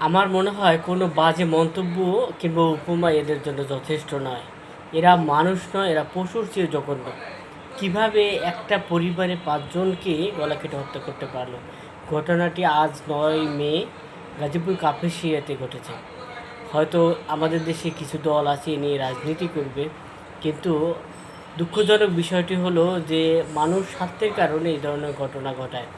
আমার মনে হয় কোনো বাজে মন্তব্য কিংবা উপমা এদের জন্য যথেষ্ট নয়। এরা মানুষ নয়, এরা পশুর চেয়ে জঘন্য। কিভাবে একটা পরিবারে ৫ জনকে গলা কেটে হত্যা করতে পারল? ঘটনাটি আজ ৯ মে গাজীপুর কাপাসিয়াতে ঘটেছে। হয়তো আমাদের দেশে কিছু দল আছে এ নিয়ে রাজনীতি করবে, কিন্তু দুঃখজনক বিষয়টি হলো যে মানুষ স্বার্থের কারণে এই ধরনের ঘটনা ঘটায়।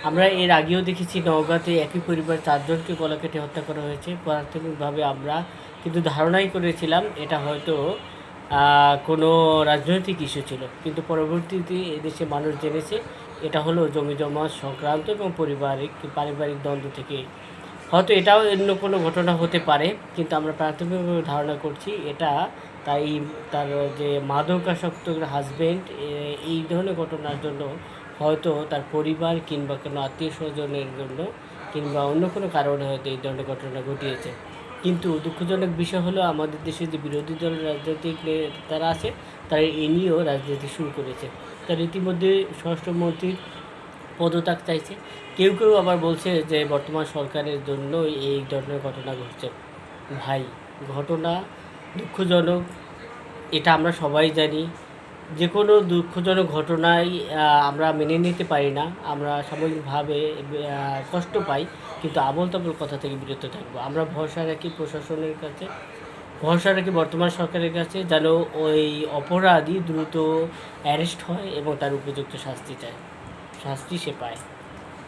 আমরা এর আগেও দেখেছি নওগাঁতে একই পরিবার ৪ জনকে গলা কেটে হত্যা করা হয়েছে। প্রাথমিকভাবে আমরা কিন্তু ধারণাই করেছিলাম এটা হয়তো কোনো রাজনৈতিক ইস্যু ছিল, কিন্তু পরবর্তীতে এদেশে মানুষ জেনেছে এটা হলো জমিজমা সংক্রান্ত এবং পারিবারিক দ্বন্দ্ব থেকে। হয়তো এটাও অন্য কোনো ঘটনা হতে পারে, কিন্তু আমরা প্রাথমিকভাবে ধারণা করছি এটা তাই তার যে মাদকাসক্ত হাজব্যান্ড এই ধরনের ঘটনার জন্য হয়তো তার পরিবার কিংবা কোনো আত্মীয় স্বজনের জন্য কিংবা অন্য কোনো কারণে হয়তো এই ধরনের ঘটনা ঘটিয়েছে। কিন্তু দুঃখজনক বিষয় হলো আমাদের দেশে যে বিরোধী দলের রাজনৈতিক নেতারা আছে তারা এ নিয়েও রাজনীতি শুরু করেছে। তার ইতিমধ্যে স্বরাষ্ট্রমন্ত্রীর পদত্যাগ চাইছে। কেউ কেউ আবার বলছে যে বর্তমান সরকারের জন্যই এই ধরনের ঘটনা ঘটছে। ভাই, ঘটনা দুঃখজনক, এটা আমরা সবাই জানি। যে কোনো দুঃখজনক ঘটনাই আমরা মেনে নিতে পারি না, আমরা সাময়িকভাবে কষ্ট পাই, কিন্তু আবোল তাবোল কথা থেকে বিরত থাকবো। আমরা ভরসা রাখি প্রশাসনের কাছে, ভরসা রাখি বর্তমান সরকারের কাছে, যেন ওই অপরাধী দ্রুত অ্যারেস্ট হয় এবং তার উপযুক্ত শাস্তি সে পায়।